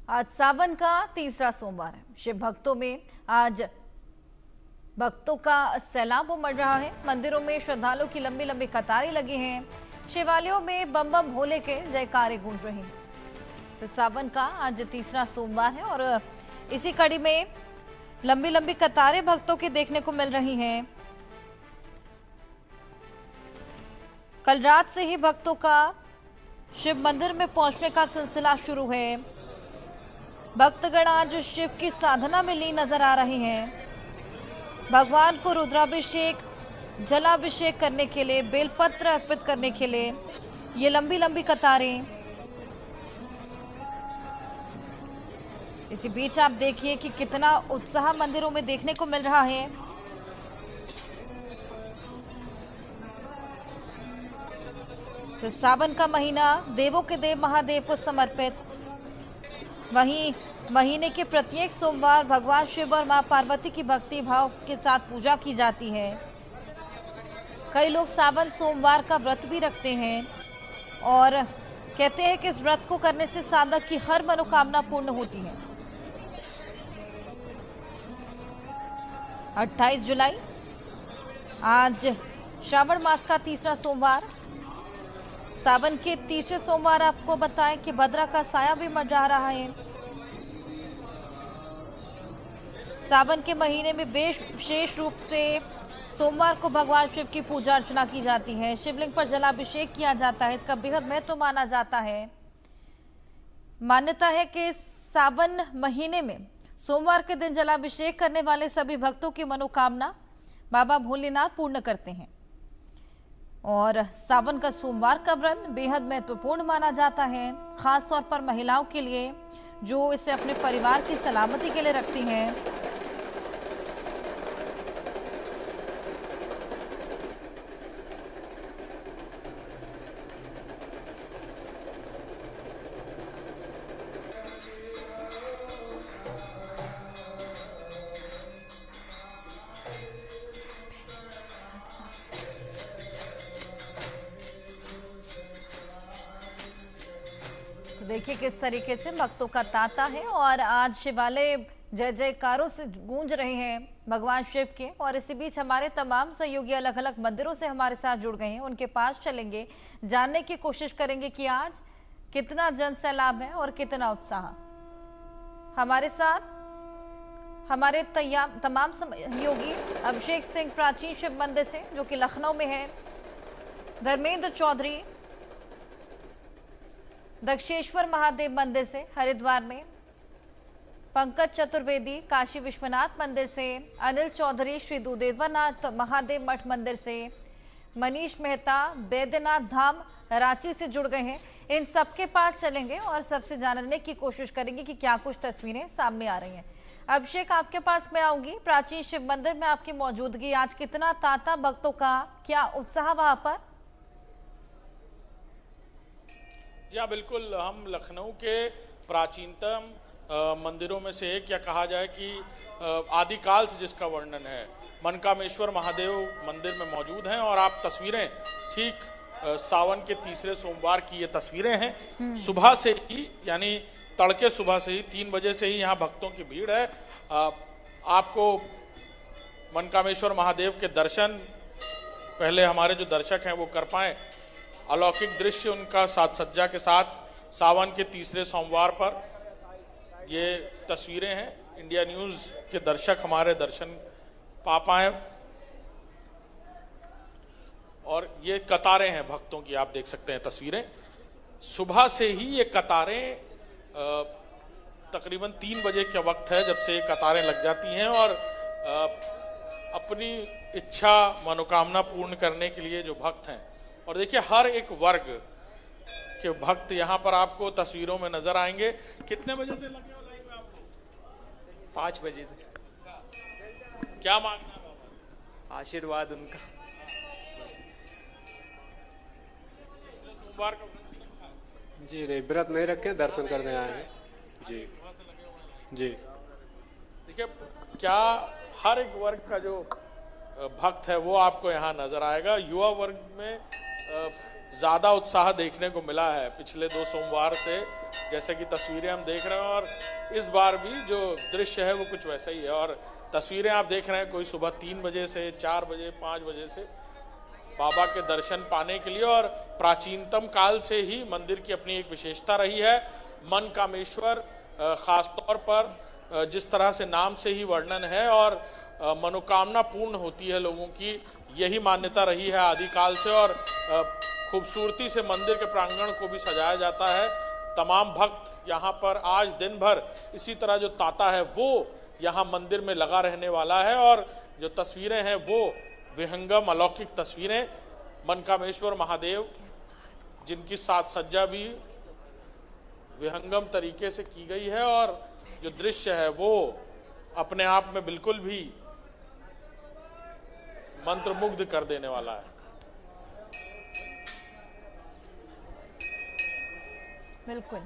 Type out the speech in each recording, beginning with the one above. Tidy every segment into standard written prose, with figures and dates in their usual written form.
आज सावन का तीसरा सोमवार है। शिव भक्तों में आज भक्तों का सैलाब उमड़ रहा है। मंदिरों में श्रद्धालुओं की लंबी लंबी कतारें लगी हैं। शिवालयों में बम बम भोले के जयकारे गूंज रहे हैं। तो सावन का आज तीसरा सोमवार है और इसी कड़ी में लंबी लंबी कतारें भक्तों की देखने को मिल रही हैं। कल रात से ही भक्तों का शिव मंदिर में पहुंचने का सिलसिला शुरू है। भक्तगण आज शिव की साधना में लीन नजर आ रहे हैं। भगवान को रुद्राभिषेक, जलाभिषेक करने के लिए, बेलपत्र अर्पित करने के लिए ये लंबी लंबी कतारें। इसी बीच आप देखिए कि कितना उत्साह मंदिरों में देखने को मिल रहा है। तो सावन का महीना देवों के देव महादेव को समर्पित। वहीं महीने के प्रत्येक सोमवार भगवान शिव और मां पार्वती की भक्ति भाव के साथ पूजा की जाती है। कई लोग सावन सोमवार का व्रत भी रखते हैं और कहते हैं कि इस व्रत को करने से साधक की हर मनोकामना पूर्ण होती है। 28 जुलाई आज श्रावण मास का तीसरा सोमवार। सावन के तीसरे सोमवार आपको बताएं कि भद्रा का साया भी मंडरा रहा है। सावन के महीने में विशेष रूप से सोमवार को भगवान शिव की पूजा अर्चना की जाती है। शिवलिंग पर जलाभिषेक किया जाता है। इसका बेहद महत्व माना जाता है। मान्यता है कि सावन महीने में सोमवार के दिन जलाभिषेक करने वाले सभी भक्तों की मनोकामना बाबा भोलेनाथ पूर्ण करते हैं। और सावन का सोमवार का व्रत बेहद महत्वपूर्ण माना जाता है, खास तौर पर महिलाओं के लिए जो इसे अपने परिवार की सलामती के लिए रखती हैं। देखिए किस तरीके से भक्तों का तांता है और आज शिवालय जय जयकारों से गूंज रहे हैं भगवान शिव के। और इसी बीच हमारे तमाम सहयोगी अलग अलग मंदिरों से हमारे साथ जुड़ गए हैं। उनके पास चलेंगे, जानने की कोशिश करेंगे कि आज कितना जन सैलाब है और कितना उत्साह। हमारे साथ हमारे तमाम सहयोगी अभिषेक सिंह प्राचीन शिव मंदिर से जो कि लखनऊ में है, धर्मेंद्र चौधरी दक्षेश्वर महादेव मंदिर से हरिद्वार में, पंकज चतुर्वेदी काशी विश्वनाथ मंदिर से, अनिल चौधरी श्री दुदेवनाथ महादेव मठ मंदिर से, मनीष मेहता बैद्यनाथ धाम रांची से जुड़ गए हैं। इन सबके पास चलेंगे और सबसे जानने की कोशिश करेंगे कि क्या कुछ तस्वीरें सामने आ रही हैं। अभिषेक, आपके पास मैं आऊंगी। प्राचीन शिव मंदिर में आपकी मौजूदगी, आज कितना तांता भक्तों का, क्या उत्साह वहां पर? या बिल्कुल, हम लखनऊ के प्राचीनतम मंदिरों में से एक, या कहा जाए कि आदिकाल से जिसका वर्णन है, मनकामेश्वर महादेव मंदिर में मौजूद हैं। और आप तस्वीरें ठीक सावन के तीसरे सोमवार की ये तस्वीरें हैं। सुबह से ही, यानी तड़के सुबह से ही 3 बजे से ही यहाँ भक्तों की भीड़ है। आपको मनकामेश्वर महादेव के दर्शन पहले हमारे जो दर्शक हैं वो कर पाएं। अलौकिक दृश्य उनका साज सज्जा के साथ सावन के तीसरे सोमवार पर ये तस्वीरें हैं। इंडिया न्यूज़ के दर्शक हमारे दर्शन पा पाए। और ये कतारें हैं भक्तों की, आप देख सकते हैं तस्वीरें। सुबह से ही ये कतारें, तकरीबन 3 बजे का वक्त है जब से ये कतारें लग जाती हैं और अपनी इच्छा मनोकामना पूर्ण करने के लिए जो भक्त हैं। और देखिए हर एक वर्ग के भक्त यहाँ पर आपको तस्वीरों में नजर आएंगे। कितने बजे से लगे हो लाइन में आपको? 5 बजे से। क्या मांगना है बाबा? आशीर्वाद उनका। सोमवार का जी नहीं, व्रत नहीं रखे, दर्शन करने आए हैं जी। जी देखिए क्या हर एक वर्ग का जो भक्त है वो आपको यहाँ नजर आएगा। युवा वर्ग में ज़्यादा उत्साह देखने को मिला है पिछले 2 सोमवार से, जैसे कि तस्वीरें हम देख रहे हैं। और इस बार भी जो दृश्य है वो कुछ वैसा ही है। और तस्वीरें आप देख रहे हैं, कोई सुबह 3 बजे से 4 बजे 5 बजे से बाबा के दर्शन पाने के लिए। और प्राचीनतम काल से ही मंदिर की अपनी एक विशेषता रही है। मनकामेश्वर खासतौर पर जिस तरह से नाम से ही वर्णन है, और मनोकामना पूर्ण होती है लोगों की, यही मान्यता रही है आदिकाल से। और खूबसूरती से मंदिर के प्रांगण को भी सजाया जाता है। तमाम भक्त यहाँ पर आज दिन भर इसी तरह जो तांता है वो यहाँ मंदिर में लगा रहने वाला है। और जो तस्वीरें हैं वो विहंगम अलौकिक तस्वीरें, मनकामेश्वर महादेव जिनकी साज सज्जा भी विहंगम तरीके से की गई है। और जो दृश्य है वो अपने आप में बिल्कुल भी मंत्रमुग्ध कर देने वाला है। बिल्कुल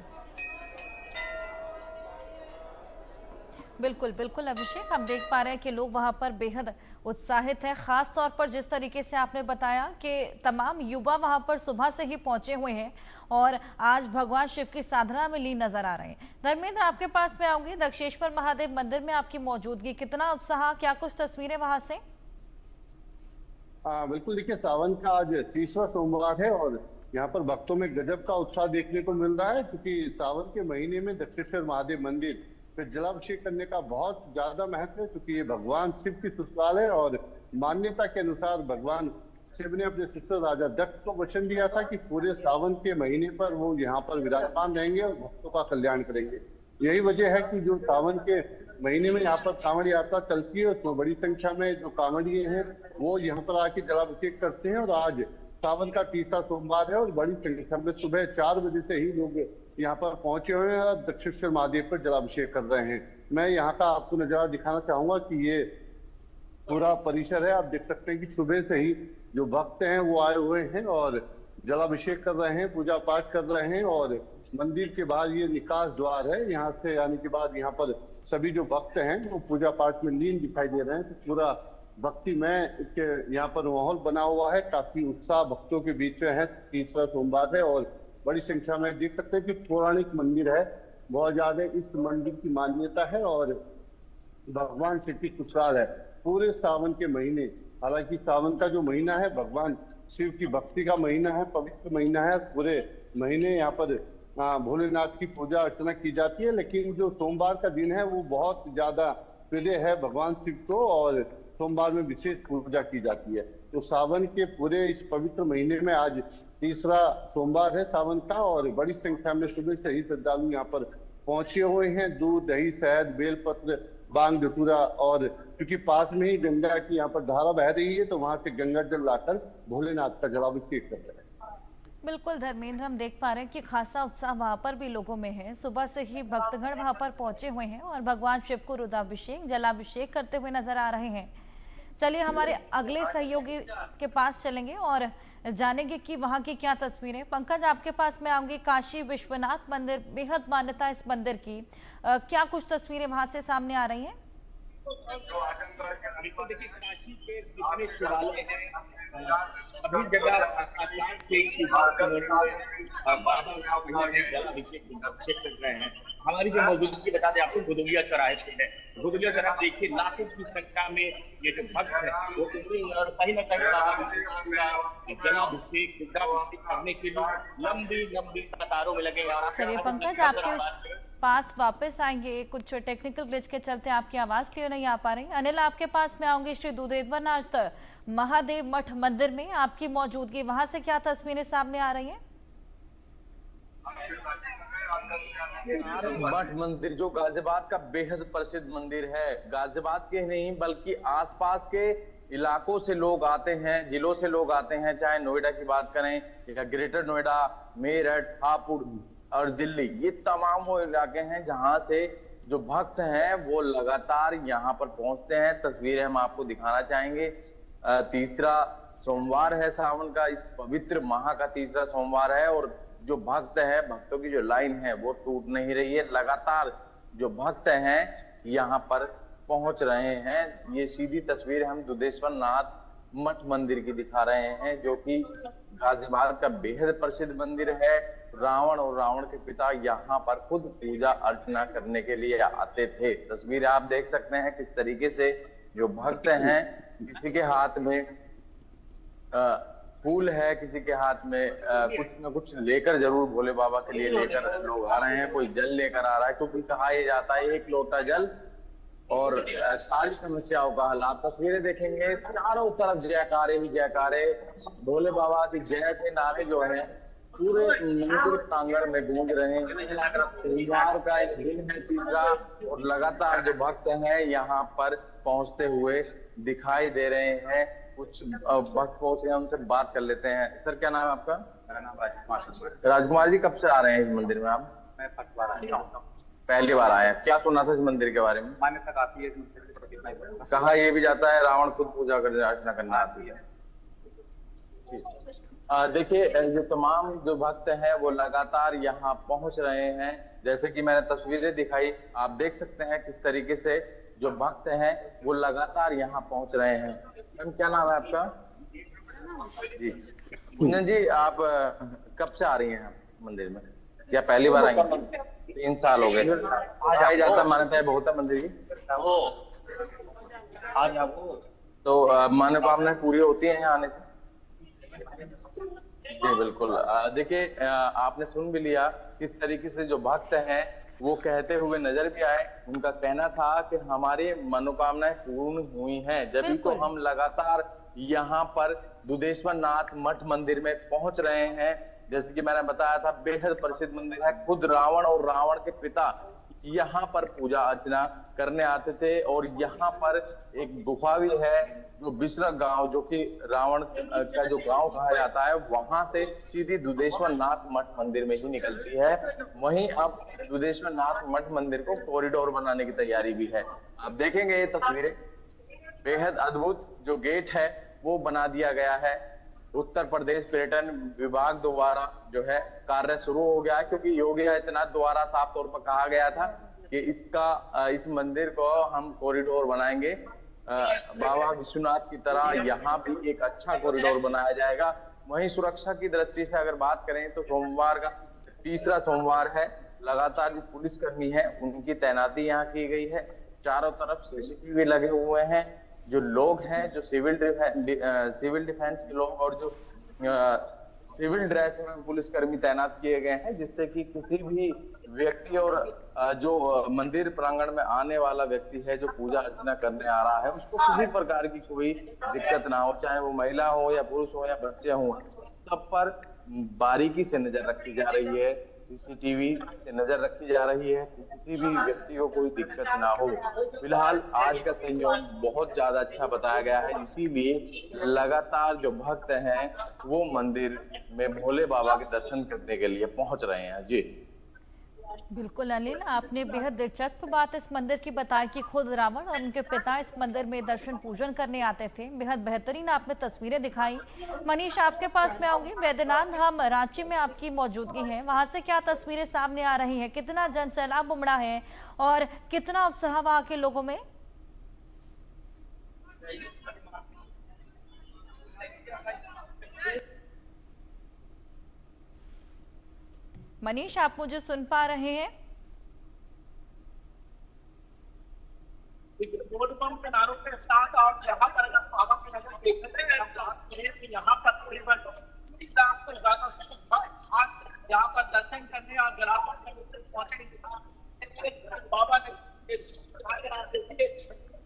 बिल्कुल बिल्कुल अभिषेक, हम देख पा रहे हैं कि लोग वहां पर बेहद उत्साहित हैं। खास तौर पर जिस तरीके से आपने बताया कि तमाम युवा वहां पर सुबह से ही पहुंचे हुए हैं और आज भगवान शिव की साधना में लीन नजर आ रहे हैं। धर्मेंद्र, आपके पास में आऊंगी। दक्षेश्वर महादेव मंदिर में आपकी मौजूदगी, कितना उत्साह, क्या कुछ तस्वीरें वहां से? बिल्कुल, देखिए सावन का आज 30वां सोमवार है और यहाँ पर भक्तों में गजब का उत्साह देखने को मिल रहा है, क्योंकि सावन के महीने में दक्षेश्वर महादेव मंदिर पे जलाभिषेक करने का बहुत ज्यादा महत्व है, क्योंकि ये भगवान शिव की ससुराल है। और मान्यता के अनुसार भगवान शिव ने अपने ससुर राजा दत्त को वचन दिया था कि पूरे सावन के महीने पर वो यहाँ पर विराजमान रहेंगे और भक्तों का कल्याण करेंगे। यही वजह है कि जो सावन के महीने में यहाँ पर कांवड़ यात्रा चलती है, उसमें बड़ी संख्या में जो कांवड़िए हैं वो यहाँ पर आके जलाभिषेक करते हैं। और आज सावन का 30वां सोमवार है और बड़ी संख्या में सुबह 4 बजे से ही लोग यहाँ पर पहुंचे हुए हैं और दक्षेश्वर महादेव पर जलाभिषेक कर रहे हैं। मैं यहाँ का आपको नजारा दिखाना चाहूंगा कि ये पूरा परिसर है। आप देख सकते हैं कि सुबह से ही जो भक्त हैं वो आए हुए हैं और जलाभिषेक कर रहे हैं, पूजा पाठ कर रहे हैं। और मंदिर के बाहर ये निकास द्वार है, यहाँ से आने के बाद यहाँ पर सभी जो भक्त हैं वो पूजा पाठ में लीन दिखाई दे रहे हैं। तो पूरा भक्तिमय यहाँ पर माहौल बना हुआ है, काफी उत्साह भक्तों के बीच में है। 30वां सोमवार है और बड़ी संख्या में देख सकते हैं कि पौराणिक मंदिर है, बहुत ज्यादा इस मंदिर की मान्यता है और भगवान शिव की ससुराल है पूरे सावन के महीने। हालांकि सावन का जो महीना है भगवान शिव की भक्ति का महीना है, पवित्र महीना है। पूरे महीने यहाँ पर भोलेनाथ की पूजा अर्चना की जाती है, लेकिन जो सोमवार का दिन है वो बहुत ज्यादा प्रिय है भगवान शिव को और सोमवार में विशेष पूजा की जाती है। तो सावन के पूरे इस पवित्र महीने में आज 30वां सोमवार है सावन का और बड़ी संख्या में सुबह से ही श्रद्धालु यहाँ पर पहुंचे हुए हैं। दूध, दही, शहद, बेलपत्र, बांग, धतूरा, और क्योंकि पास में ही गंगा की यहाँ पर धारा बह रही है तो वहां से गंगा जल लाकर भोलेनाथ का जलाभिषेक कर रहे हैं। बिल्कुल धर्मेंद्र, हम देख पा रहे हैं कि खासा उत्साह वहां पर भी लोगों में है। सुबह से ही भक्तगण वहां पर पहुंचे हुए हैं और भगवान शिव को रुद्राभिषेक, जलाभिषेक करते हुए नजर आ रहे हैं। चलिए हमारे अगले सहयोगी के पास चलेंगे और जानेंगे कि वहां की क्या तस्वीरें। पंकज, आपके पास मैं आऊंगी। काशी विश्वनाथ मंदिर, बेहद मान्यता इस मंदिर की, क्या कुछ तस्वीरें वहां से सामने आ रही हैं? देखिए काशी के जितने शिवालय हैं सभी जगह जलाभिषेक कर रहे हैं। हमारी जो मौजूदगी बता दें आपको गुदुलिया चौराहे से है। गुदुलिया चौराहा देखिए लाखों की संख्या में ये जो भक्त है वो और कहीं ना कहीं जलाभिषेक करने के लिए लंबी लंबी कतारों में लगे। चलिए पंकज, आपके पास वापस आएंगे। कुछ टेक्निकल ग्लिच के चलते आपकी आवाज क्लियर नहीं आ पा रही। अनिल, आपके पास में आऊंगी। श्री दुधेश्वरनाथ महादेव मठ मंदिर में आपकी मौजूदगी, वहां से क्या तस्वीरें सामने आ रही हैं? मठ मंदिर जो गाजियाबाद का बेहद प्रसिद्ध मंदिर है, गाजियाबाद के नहीं बल्कि आसपास के इलाकों से लोग आते हैं, जिलों से लोग आते हैं, चाहे नोएडा की बात करें या ग्रेटर नोएडा, मेरठ, हापुड़ और दिल्ली, ये तमाम वो इलाके हैं जहां से जो भक्त हैं वो लगातार यहाँ पर पहुंचते हैं। तस्वीरें हम आपको दिखाना चाहेंगे। 30वां सोमवार है सावन का, इस पवित्र माह का 30वां सोमवार है और जो भक्त है, भक्तों की जो लाइन है वो टूट नहीं रही है। लगातार जो भक्त हैं यहाँ पर पहुंच रहे हैं। ये सीधी तस्वीर हम दुधेश्वरनाथ मठ मंदिर की दिखा रहे हैं, जो कि गाजियाबाद का बेहद प्रसिद्ध मंदिर है। रावण और रावण के पिता यहाँ पर खुद पूजा अर्चना करने के लिए आते थे। तस्वीर आप देख सकते हैं किस तरीके से जो भक्त हैं, किसी के हाथ में फूल है, किसी के हाथ में कुछ न कुछ लेकर जरूर भोले बाबा के लिए लेकर लोग आ रहे हैं। कोई जल लेकर आ रहा है, क्योंकि कहा यह जाता है एक लोटा जल और सारी समस्याओं का हल। आप तस्वीरें देखेंगे, चारों तरफ जयकारे ही जयकारे, भोले बाबा की जय के नारे जो है पूरे मंदिर प्रांगण में गूंज रहे हैं। सोमवार का एक दिन है, तीसरा, और लगातार जो भक्त हैं यहाँ पर पहुंचते हुए दिखाई दे रहे हैं। कुछ भक्त पहुंचे हैं, उनसे बात कर लेते हैं। सर, क्या नाम है आपका? मेरा नाम राजकुमार। राजकुमार जी, कब से आ रहे हैं इस मंदिर में आप? मैं फर्स्ट बार आया हूँ। पहली बार आए हैं। क्या सुना था इस मंदिर के बारे में? मान्यता काफी है इस मंदिर के प्रति। कहा यह भी जाता है रावण खुद पूजा करने अर्चना करना आती है। देखिए, जो तमाम जो भक्त हैं वो लगातार यहाँ पहुंच रहे हैं। जैसे कि मैंने तस्वीरें दिखाई, आप देख सकते हैं किस तरीके से जो भक्त हैं वो लगातार यहाँ पहुंच रहे हैं। मैम, क्या नाम है आपका? जी कुंजन जी, आप कब से आ रही हैं मंदिर में, या पहली बार आई हैं? 3 साल हो गए। कहा जाता मान्यता है बहुत है मंदिर की, तो मनोकामनाएं पूरी होती हैं यहाँ आने से? जी बिल्कुल। देखिए, आपने सुन भी लिया किस तरीके से जो भक्त हैं वो कहते हुए नजर भी आए। उनका कहना था कि हमारी मनोकामनाएं पूर्ण हुई हैं, जब तो हम लगातार यहाँ पर दुधेश्वर नाथ मठ मंदिर में पहुंच रहे हैं। जैसे कि मैंने बताया था, बेहद प्रसिद्ध मंदिर है। खुद रावण और रावण के पिता यहाँ पर पूजा अर्चना करने आते थे। और यहाँ पर एक गुफा भी है, जो बिसरा गांव, जो कि रावण का जो गांव कहा जाता है, वहां से सीधी दुधेश्वर नाथ मठ मंदिर में ही निकलती है। वहीं अब दुधेश्वर नाथ मठ मंदिर को कॉरिडोर बनाने की तैयारी भी है। आप देखेंगे ये तस्वीरें, बेहद अद्भुत जो गेट है वो बना दिया गया है। उत्तर प्रदेश पर्यटन विभाग द्वारा जो है कार्य शुरू हो गया है, क्योंकि योगी आदित्यनाथ द्वारा साफ तौर पर कहा गया था कि इस मंदिर को हम कॉरिडोर बनाएंगे। बाबा विश्वनाथ की तरह यहाँ भी एक अच्छा कॉरिडोर बनाया जाएगा। वहीं सुरक्षा की दृष्टि से अगर बात करें तो सोमवार का तीसरा सोमवार है। लगातार जो पुलिसकर्मी है उनकी तैनाती यहाँ की गई है। चारों तरफ सीसीटीवी लगे हुए हैं। जो लोग हैं, जो सिविल डिफेंस के लोग और जो सिविल ड्रेस में पुलिसकर्मी तैनात किए गए हैं, जिससे कि किसी भी व्यक्ति और जो मंदिर प्रांगण में आने वाला व्यक्ति है, जो पूजा अर्चना करने आ रहा है, उसको किसी प्रकार की कोई दिक्कत ना हो, चाहे वो महिला हो या पुरुष हो या बच्चे हो। सब पर बारीकी से नजर रखी जा रही है, सीसीटीवी से नजर रखी जा रही है, किसी भी व्यक्ति को कोई दिक्कत ना हो। फिलहाल आज का संयोग बहुत ज्यादा अच्छा बताया गया है, इसीलिए लगातार जो भक्त हैं वो मंदिर में भोले बाबा के दर्शन करने के लिए पहुंच रहे हैं। जी बिल्कुल अनिल, आपने बेहद दिलचस्प बात इस मंदिर की बताई कि खुद रावण और उनके पिता इस मंदिर में दर्शन पूजन करने आते थे। बेहद बेहतरीन आपने तस्वीरें दिखाई। मनीष, आपके पास मैं आऊंगी। वैद्यनाथ धाम रांची में आपकी मौजूदगी है, वहां से क्या तस्वीरें सामने आ रही हैं? कितना जन सैलाब उमड़ा है और कितना उत्साह वहां के लोगों में? मनीष, आप मुझे सुन पा रहे हैं? पेट्रोल पंप के नारों के साथ आप यहाँ पर अगर बाबा की नजर देखते हैं, यहाँ पर तकरीबन 1 लाख से ज्यादा आज यहाँ पर दर्शन करने और गिरावट पहुंचे। बाबा ने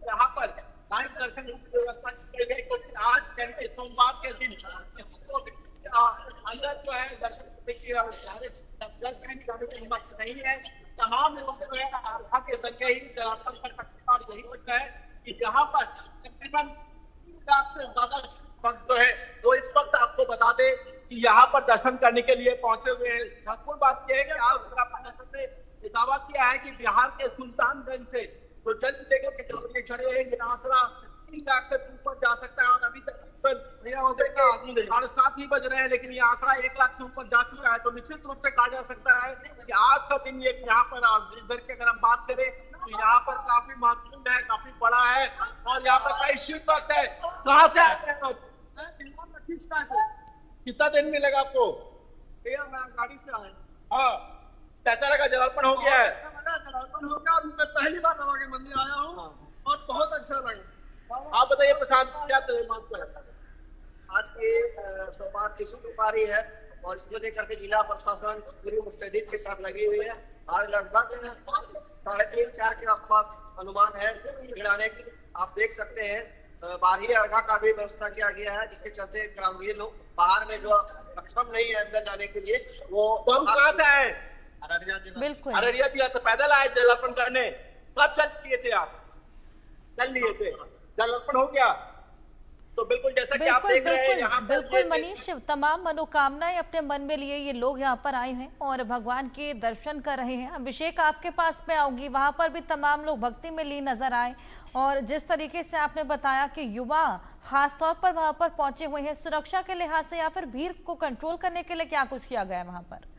यहाँ पर लाइव दर्शन की व्यवस्था की गई, क्योंकि आज जैसे सोमवार के दिन अंदर जो है दर्शन नहीं है। तमाम लोग जो है आस्था के जरिए ही दर्शन कर सकते हैं। और यही वजह है कि यहाँ पर तकरीबन 1 लाख से ज्यादा भक्त जो है वो इस वक्त आपको बता दे कि यहाँ पर दर्शन करने के लिए पहुंचे हुए हैं। महत्वपूर्ण बात यह है कि आज प्रशासन ने दावा किया है कि बिहार के सुल्तानगंज से जो जल लेकर के चढ़े हैं, ये आंकड़ा 3 लाख से ऊपर जा सकता है। और अभी तक 7:30 ही बज रहे हैं, लेकिन ये आंकड़ा 1 लाख से ऊपर जा चुका है। तो निश्चित रूप से कहा जा सकता है कि आज का दिन ये यहाँ पर इधर की अगर हम बात करें तो यहाँ पर काफी महत्वपूर्ण कुंड है, काफी बड़ा है और यहाँ पर कई शिव भक्त है। कहाँ से आते हैं आप? कितना दिन मिलेगा आपको? मैं गाड़ी से आया। हाँ, कैसा लगा? जलार्पण हो गया है? जलार्पण हो गया और मैं पहली बार बाबा के मंदिर आया हूँ और बहुत अच्छा लगा। आप बताइए प्रशांत, क्या आज के सोमवार की शुभ पारी है और इसको लेकर के जिला प्रशासन पूरी मुस्तैदी के साथ लगी हुई है। आज लगभग 3:30-4 के आसपास अनुमान है गिराने की। आप देख सकते हैं बाहरी अर्घा का भी व्यवस्था किया गया है, जिसके चलते ग्रामीण लोग बाहर में जो सक्षम नहीं है अंदर जाने के लिए, वो हम कहाँ से आए? अररिया जिला। बिल्कुल, अररिया जिला से पैदल आए जलार्पण करने। कब चल लिए थे आप? चल लिए थे, जलार्पण हो गया। तो बिल्कुल जैसा कि आप देख रहे हैं यहाँ पर बिल्कुल मनीष, तमाम मनोकामनाएं अपने मन में लिए ये लोग यहाँ पर आए हैं और भगवान के दर्शन कर रहे हैं। अभिषेक, आपके पास में आऊंगी, वहां पर भी तमाम लोग भक्ति में लीन नजर आए और जिस तरीके से आपने बताया कि युवा खासतौर पर वहां पर पहुंचे हुए हैं, सुरक्षा के लिहाज से या फिर भीड़ को कंट्रोल करने के लिए क्या कुछ किया गया है वहां पर?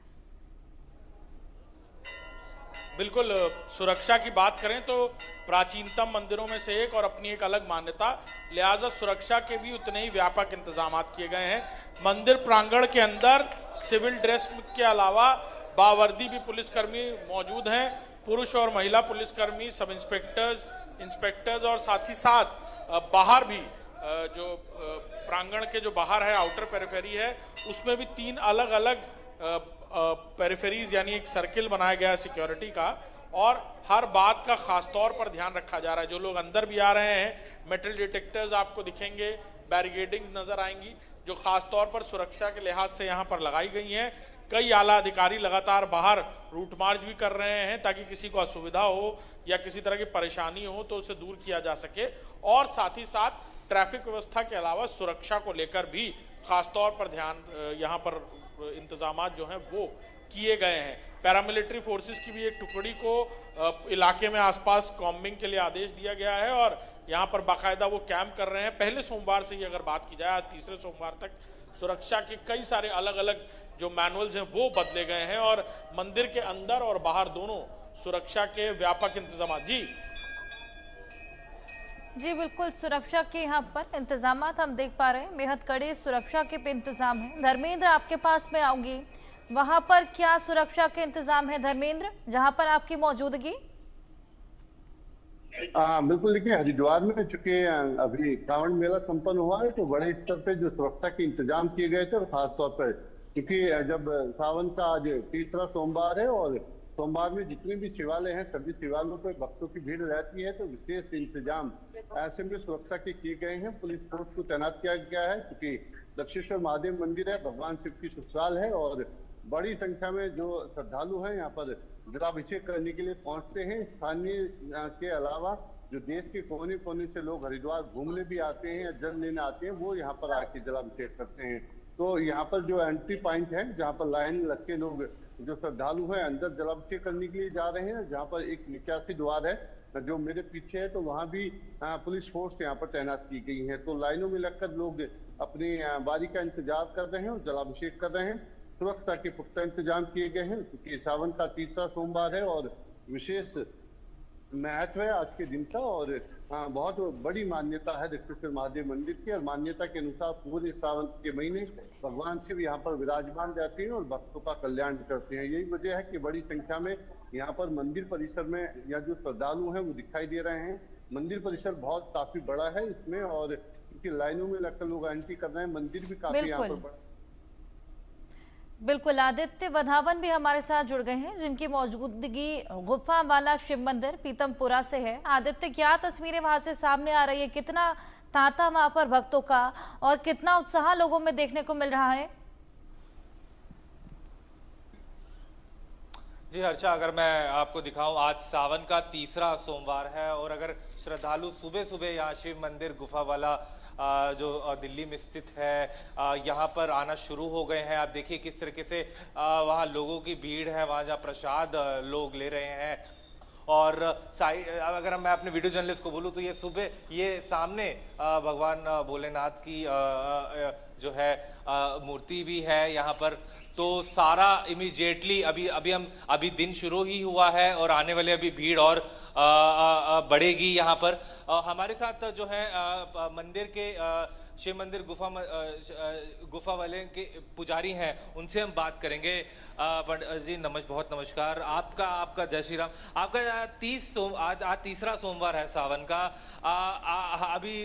बिल्कुल, सुरक्षा की बात करें तो प्राचीनतम मंदिरों में से एक और अपनी एक अलग मान्यता, लिहाजा सुरक्षा के भी उतने ही व्यापक इंतजाम किए गए हैं। मंदिर प्रांगण के अंदर सिविल ड्रेस के अलावा बावर्दी भी पुलिसकर्मी मौजूद हैं। पुरुष और महिला पुलिसकर्मी, सब इंस्पेक्टर्स और साथ ही साथ बाहर भी जो प्रांगण के जो बाहर है, आउटर पेरिफेरी है, उसमें भी 3 अलग अलग पेरिफेरीज यानी एक सर्किल बनाया गया है सिक्योरिटी का और हर बात का खास तौर पर ध्यान रखा जा रहा है। जो लोग अंदर भी आ रहे हैं, मेटल डिटेक्टर्स आपको दिखेंगे, बैरिकेडिंग्स नजर आएंगी जो खास तौर पर सुरक्षा के लिहाज से यहाँ पर लगाई गई हैं। कई आला अधिकारी लगातार बाहर रूट मार्च भी कर रहे हैं ताकि किसी को असुविधा हो या किसी तरह की परेशानी हो तो उसे दूर किया जा सके और साथ ही साथ ट्रैफिक व्यवस्था के अलावा सुरक्षा को लेकर भी खासतौर पर ध्यान यहाँ पर इंतजामात जो हैं वो किए गए हैं। पैरामिलिट्री फोर्सेस की भी एक टुकड़ी को इलाके में आसपास कॉम्बिंग के लिए आदेश दिया गया है और यहाँ पर बाकायदा वो कैंप कर रहे हैं। पहले सोमवार से ही अगर बात की जाए, आज तीसरे सोमवार तक सुरक्षा के कई सारे अलग अलग जो मैनुअल्स हैं वो बदले गए हैं और मंदिर के अंदर और बाहर दोनों सुरक्षा के व्यापक इंतजाम। जी बिल्कुल, सुरक्षा के यहाँ पर इंतजाम हम देख पा रहे हैं, बेहद कड़े सुरक्षा के इंतजाम हैं। धर्मेंद्र, आपके पास में आऊंगी, वहां पर क्या सुरक्षा के इंतजाम है धर्मेंद्र, जहां पर आपकी मौजूदगी? बिल्कुल, देखिए हरिद्वार में चूंकि अभी श्रावण मेला संपन्न हुआ है तो बड़े स्तर पे जो सुरक्षा के इंतजाम किए गए थे और खासतौर पर क्योंकि जब सावन का आज तीसरा सोमवार है और सोमवार में जितने भी शिवालय हैं सभी शिवालयों पर भक्तों की भीड़ रहती है तो विशेष इंतजाम ऐसे में सुरक्षा के किए गए हैं। पुलिस फोर्स को तैनात किया गया है क्योंकि दक्षिणेश्वर महादेव मंदिर है, भगवान शिव की ससुराल है और बड़ी संख्या में जो श्रद्धालु हैं यहाँ पर जलाभिषेक करने के लिए पहुंचते हैं। स्थानीय के अलावा जो देश के कोने कोने से लोग हरिद्वार घूमने भी आते हैं या जल लेने आते हैं वो यहाँ पर आके जलाभिषेक करते हैं। तो यहाँ पर जो एंट्री पॉइंट है जहाँ पर लाइन लग के लोग जो श्रद्धालु हैं अंदर जलाभिषेक करने के लिए जा रहे हैं, जहाँ पर एक निकासी द्वार है जो मेरे पीछे है तो वहाँ भी पुलिस फोर्स यहाँ पर तैनात की गई है। तो लाइनों में लगकर लोग अपनी बारी का इंतजार कर रहे हैं और जलाभिषेक कर रहे हैं। सुरक्षा के पुख्ता इंतजाम किए गए हैं क्योंकि सावन का तीसरा सोमवार है और विशेष महत्व है आज के दिन का और बहुत बड़ी मान्यता है दक्षिणेश्वर महादेव मंदिर की और मान्यता के अनुसार पूरे सावन के महीने भगवान शिव यहाँ पर विराजमान रहते हैं और भक्तों का कल्याण करते हैं। यही वजह है कि बड़ी संख्या में यहाँ पर मंदिर परिसर में या जो श्रद्धालु हैं वो दिखाई दे रहे हैं। मंदिर परिसर बहुत काफी बड़ा है इसमें और क्योंकि लाइनों में लगकर लोग एंट्री कर रहे हैं, मंदिर भी काफी यहाँ पर बड़ा। बिल्कुल, आदित्य वधावन भी हमारे साथ जुड़ गए हैं जिनकी मौजूदगी गुफा वाला शिव मंदिर पीतमपुरा से है। आदित्य, क्या तस्वीरें वहां से सामने आ रही है, कितना तांता वहां पर भक्तों का और कितना उत्साह लोगों में देखने को मिल रहा है? जी हर्षा, अगर मैं आपको दिखाऊं, आज सावन का तीसरा सोमवार है और अगर श्रद्धालु सुबह सुबह यहाँ शिव मंदिर गुफा वाला जो दिल्ली में स्थित है यहाँ पर आना शुरू हो गए हैं। आप देखिए किस तरीके से वहाँ लोगों की भीड़ है, वहाँ जहाँ प्रसाद लोग ले रहे हैं और अगर मैं अपने वीडियो जर्नलिस्ट को बोलूँ तो ये सुबह ये सामने भगवान भोलेनाथ की जो है मूर्ति भी है यहाँ पर। तो सारा इमीडिएटली अभी दिन शुरू ही हुआ है और आने वाले अभी भीड़ और बढ़ेगी यहाँ पर। हमारे साथ जो है मंदिर के शिव मंदिर गुफा वाले के पुजारी हैं, उनसे हम बात करेंगे। पंडित जी बहुत नमस्कार। आपका जय श्री राम। आपका आज तीसरा सोमवार है सावन का। अभी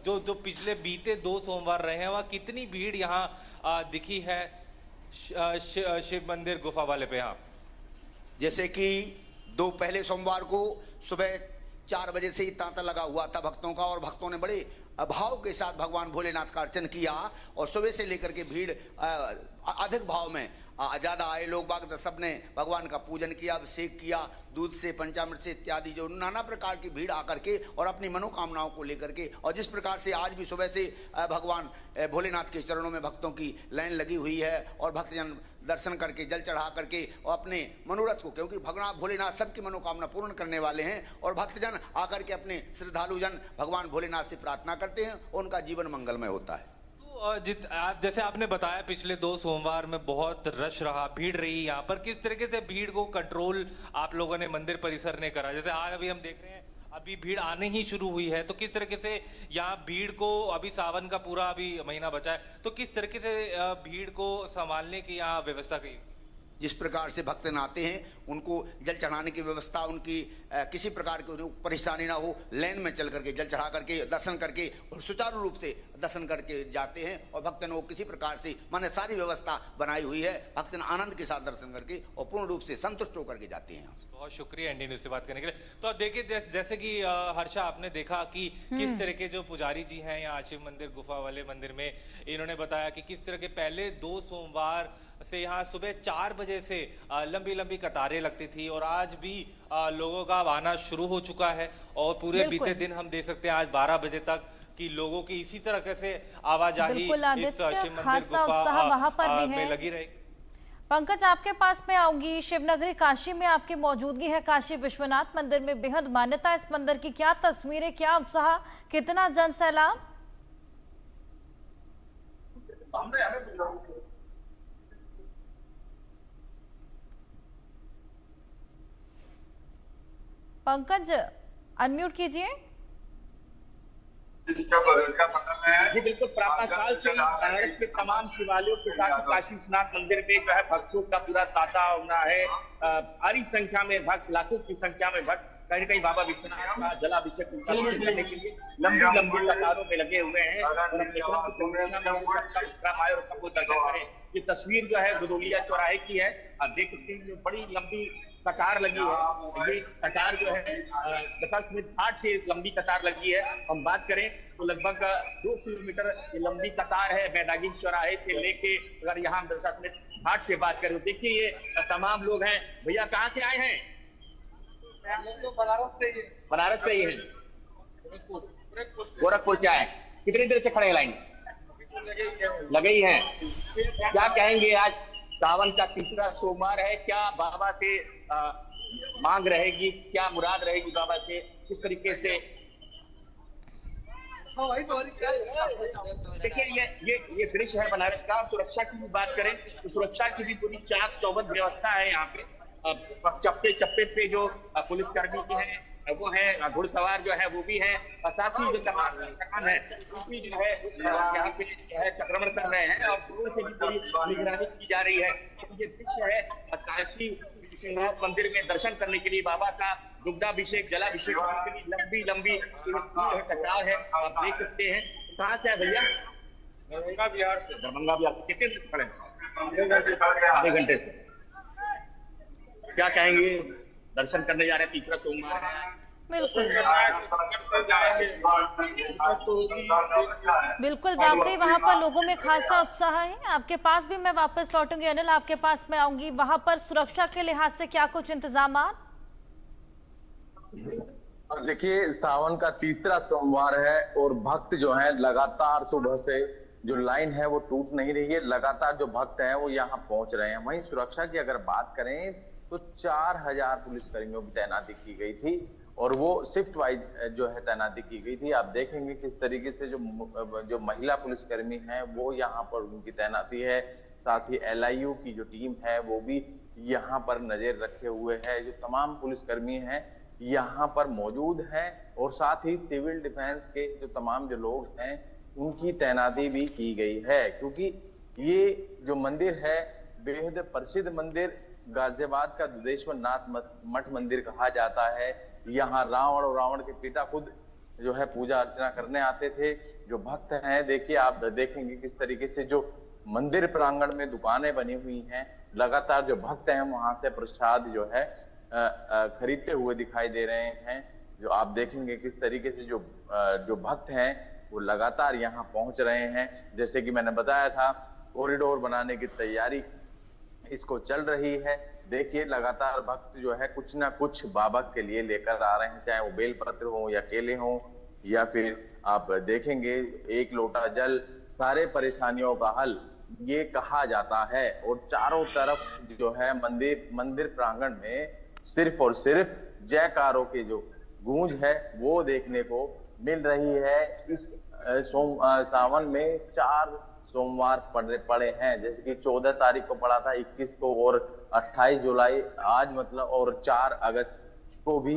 जो पिछले बीते 2 सोमवार रहे हैं, वहाँ कितनी भीड़ यहाँ दिखी है शिव मंदिर गुफा वाले पे? यहाँ जैसे कि 2 पहले सोमवार को सुबह 4 बजे से ही तांता लगा हुआ था भक्तों का, और भक्तों ने बड़े भाव के साथ भगवान भोलेनाथ का अर्चन किया, और सुबह से लेकर के भीड़ अधिक भाव में ज्यादा आए लोग बाग, सबने भगवान का पूजन किया, अभिषेक किया, दूध से पंचामृत से इत्यादि जो नाना प्रकार की भीड़ आकर के और अपनी मनोकामनाओं को लेकर के, और जिस प्रकार से आज भी सुबह से भगवान भोलेनाथ के चरणों में भक्तों की लाइन लगी हुई है, और भक्तजन दर्शन करके जल चढ़ा करके और अपने मनोरथ को, क्योंकि भगवान भोलेनाथ सबकी मनोकामना पूर्ण करने वाले हैं, और भक्तजन आकर के अपने श्रद्धालुजन भगवान भोलेनाथ से प्रार्थना करते हैं और उनका जीवन मंगलमय होता है। जैसे आपने बताया पिछले 2 सोमवार में बहुत रश रहा, भीड़ रही यहाँ पर, किस तरीके से भीड़ को कंट्रोल आप लोगों ने मंदिर परिसर ने करा? जैसे आज अभी हम देख रहे हैं अभी भीड़ आने ही शुरू हुई है, तो किस तरीके से यहाँ भीड़ को, अभी सावन का पूरा अभी महीना बचा है, तो किस तरीके से भीड़ को संभालने की यहाँ व्यवस्था की? जिस प्रकार से भक्त आते हैं उनको जल चढ़ाने की व्यवस्था, उनकी किसी प्रकार की परेशानी ना हो, लाइन में चल करके जल चढ़ा करके दर्शन करके और सुचारू रूप से दर्शन करके जाते हैं, और भक्तजन को किसी प्रकार से माने सारी व्यवस्था बनाई हुई है, भक्तजन आनंद के साथ दर्शन करके और पूर्ण रूप से संतुष्ट होकर के जाते हैं यहाँ से। बहुत शुक्रिया एनडी न्यूज़ से बात करने के लिए। तो देखिए जैसे कि हर्षा आपने देखा कि किस तरह के जो पुजारी जी हैं यहाँ शिव मंदिर गुफा वाले मंदिर में, इन्होंने बताया कि किस तरह के पहले 2 सोमवार से यहाँ सुबह 4 बजे से लंबी कतारें लगती थी, और आज भी लोगों का आना शुरू हो चुका है, और पूरे बीते दिन हम देख सकते हैं आज 12 बजे तक कि लोगों की इसी तरह से आवाजाही इस शिव मंदिर गुफा में लगी रहेगी। पंकज, आपके पास में आऊंगी। शिवनगरी काशी में आपकी मौजूदगी है। काशी विश्वनाथ मंदिर में बेहद मान्यता इस मंदिर की, क्या तस्वीरें, क्या उत्साह, कितना जन सैलाब? पंकज अनम्यूट कीजिए। जी बिल्कुल, प्रातःकाल से बनारस के तमाम शिवालयों के साथ काशी विश्वनाथ मंदिर में जो है भक्तों का पूरा तांता होना है। भारी संख्या में भक्त, लाखों की संख्या में भक्त कहीं कहीं बाबा विश्वनाथ का जलाभिषेक करने के लिए लंबी कतारों में लगे हुए हैं, और दर्शन करें। ये तस्वीर जो है गुदोलिया चौराहे की है, आप देख सकते हैं बड़ी लंबी कतार लगी है। ये कतार जो है दशाश्वमेध घाट से लंबी कतार लगी है। हम बात करें तो लगभग 2 किलोमीटर ये लंबी कतार है बैदागी चौराहे से लेके, अगर यहाँ दशाश्वमेध घाट से बात करें तो देखिए ये तमाम लोग हैं। भैया कहाँ से आए हैं? तो बनारस से ही है, गोरखपुर से आए। कितनी देर से खड़े हैं लाइन लगे ही हैं? क्या कहेंगे, आज सावन का तीसरा सोमवार है, क्या बाबा से मांग रहेगी, क्या मुराद रहेगी बाबा से, किस तरीके से? देखिए ये दृश्य है बनारस का। सुरक्षा की भी बात करें तो सुरक्षा की भी पूरी चाक चौबंद व्यवस्था है यहाँ पे। चप्पे पे जो पुलिसकर्मी की है वो है, घुड़सवार जो है वो भी है, और साथ ही जो तमाम है वो भी जो है यहाँ पे जो है चक्रमण कर रहे हैं, और दूर से भी पूरी निगरानी की जा रही है। ये दृश्य है काशी विश्वनाथ मंदिर में दर्शन करने के लिए बाबा का दुग्धाभिषेक, जलाभिषेक के लिए लंबी कतार है, आप देख सकते हैं। कहाँ से है भैया? दरभंगा बिहार से। दरभंगा बिहार से कितने देर से खड़े हैं? आधे घंटे से। क्या कहेंगे, दर्शन करने जा रहे हैं, तीसरा सोमवार है। बिल्कुल वाकई वहां पर लोगों में खासा उत्साह है। आपके पास भी मैं वापस लौटूंगी अनिल, आपके पास मैं आऊंगी। वहां पर सुरक्षा के लिहाज से क्या कुछ इंतजाम? देखिए, सावन का तीसरा सोमवार है और भक्त जो हैं लगातार सुबह से जो लाइन है वो टूट नहीं रही है, लगातार जो भक्त हैं वो यहाँ पहुंच रहे हैं। वहीं सुरक्षा की अगर बात करें तो 4000 पुलिसकर्मियों की तैनाती की गई थी, और वो शिफ्ट वाइज जो है तैनाती की गई थी। आप देखेंगे किस तरीके से जो महिला पुलिसकर्मी हैं वो यहाँ पर उनकी तैनाती है। साथ ही LIU की जो टीम है वो भी यहाँ पर नजर रखे हुए है। जो तमाम पुलिसकर्मी हैं यहाँ पर मौजूद हैं और साथ ही सिविल डिफेंस के जो तमाम जो लोग हैं उनकी तैनाती भी की गई है, क्योंकि ये जो मंदिर है बेहद प्रसिद्ध मंदिर, गाजियाबाद का दुधेश्वर नाथ मठ मंदिर कहा जाता है। यहाँ रावण और रावण के पिता खुद जो है पूजा अर्चना करने आते थे। जो भक्त हैं, देखिए आप देखेंगे किस तरीके से जो मंदिर प्रांगण में दुकानें बनी हुई हैं, लगातार जो भक्त हैं वहां से प्रसाद जो है खरीदते हुए दिखाई दे रहे हैं। जो आप देखेंगे किस तरीके से जो भक्त हैं वो लगातार यहाँ पहुंच रहे हैं। जैसे कि मैंने बताया था, कॉरिडोर बनाने की तैयारी इसको चल रही है। देखिए लगातार भक्त जो है कुछ ना कुछ बाबा के लिए लेकर आ रहे हैं, चाहे वो बेलपत्र हो या केले हो या फिर आप देखेंगे एक लोटा जल। सारे परेशानियों का हल ये कहा जाता है। और चारों तरफ जो है मंदिर प्रांगण में सिर्फ और सिर्फ जयकारों की जो गूंज है वो देखने को मिल रही है। इस सावन में 4 सोमवार पड़े हैं, जैसे कि 14 तारीख को पड़ा था, 21 को और 28 जुलाई आज मतलब, और 4 अगस्त को भी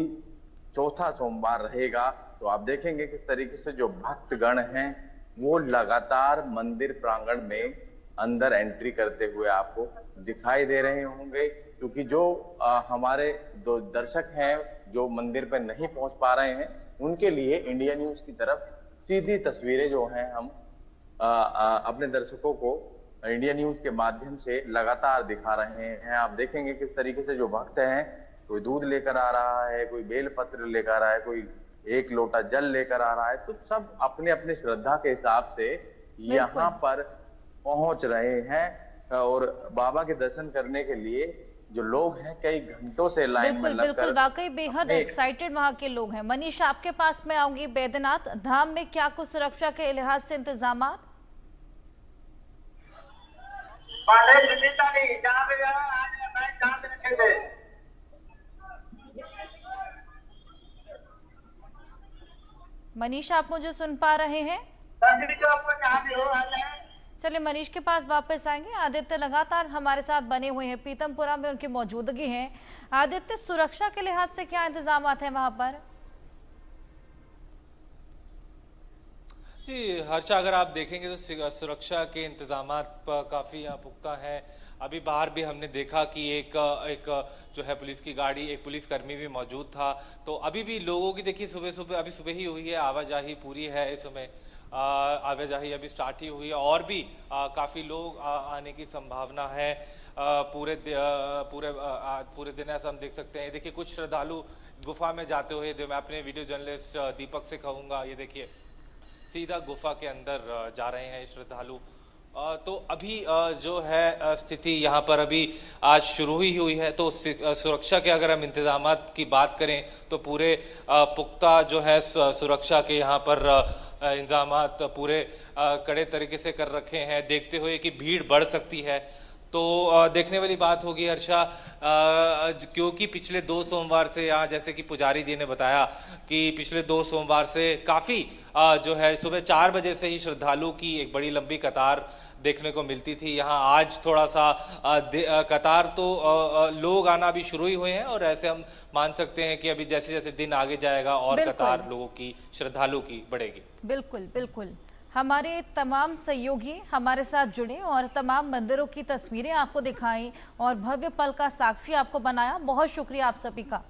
चौथा सोमवार रहेगा। तो आप देखेंगे किस तरीके से जो भक्तगण हैं वो लगातार मंदिर प्रांगण में अंदर एंट्री करते हुए आपको दिखाई दे रहे होंगे, क्योंकि जो हमारे दो दर्शक हैं जो मंदिर पर नहीं पहुंच पा रहे हैं उनके लिए इंडिया न्यूज की तरफ सीधी तस्वीरें जो हैं हम अपने दर्शकों को इंडिया न्यूज के माध्यम से लगातार दिखा रहे हैं। आप देखेंगे किस तरीके से जो भक्त हैं, कोई दूध लेकर आ रहा है, कोई बेलपत्र लेकर आ रहा है, कोई एक लोटा जल लेकर आ रहा है, तो सब अपने अपने श्रद्धा के हिसाब से यहाँ पर पहुंच रहे हैं और बाबा के दर्शन करने के लिए जो लोग हैं कई घंटों से लाइन में लगकर बिल्कुल वाकई बेहद एक्साइटेड वहाँ के लोग हैं। मनीष, आपके पास मैं आऊंगी। बैद्यनाथ धाम में क्या कुछ सुरक्षा के लिहाज से इंतजाम? मनीष, आप मुझे सुन पा रहे हैं? चलिए मनीष के पास वापस आएंगे। आदित्य लगातार हमारे साथ बने हुए हैं, पीतमपुरा में उनकी मौजूदगी है। आदित्य, सुरक्षा के लिहाज से क्या इंतजाम हैं वहां पर? जी हर्षा, अगर आप देखेंगे तो सुरक्षा के इंतजाम काफी यहाँ पुख्ता है। अभी बाहर भी हमने देखा कि एक जो है पुलिस की गाड़ी, एक पुलिसकर्मी भी मौजूद था। तो अभी भी लोगों की देखिए अभी सुबह ही हुई है, आवाजाही पूरी है इस समय, आवाजाही अभी स्टार्ट ही हुई है और भी काफी लोग आने की संभावना है। पूरे दिन ऐसा हम देख सकते हैं। देखिए कुछ श्रद्धालु गुफा में जाते हुए, मैं अपने वीडियो जर्नलिस्ट दीपक से कहूंगा, ये देखिए सीधा गुफा के अंदर जा रहे हैं श्रद्धालु। तो अभी जो है स्थिति यहाँ पर अभी आज शुरू ही हुई है। तो सुरक्षा के अगर हम इंतजामात की बात करें तो पूरे पुख्ता जो है सुरक्षा के यहाँ पर इंतजामात पूरे कड़े तरीके से कर रखे हैं, देखते हुए कि भीड़ बढ़ सकती है। तो देखने वाली बात होगी हर्षा, क्योंकि पिछले 2 सोमवार से यहाँ, जैसे कि पुजारी जी ने बताया कि पिछले 2 सोमवार से काफी जो है सुबह 4 बजे से ही श्रद्धालु की एक बड़ी लंबी कतार देखने को मिलती थी। यहाँ आज थोड़ा सा कतार तो लोग आना भी शुरू ही हुए हैं और ऐसे हम मान सकते हैं कि अभी जैसे जैसे दिन आगे जाएगा और कतार लोगों की, श्रद्धालु की बढ़ेगी। बिल्कुल बिल्कुल, हमारे तमाम सहयोगी हमारे साथ जुड़े और तमाम मंदिरों की तस्वीरें आपको दिखाई और भव्य पल का साक्षी आपको बनाया। बहुत शुक्रिया आप सभी का।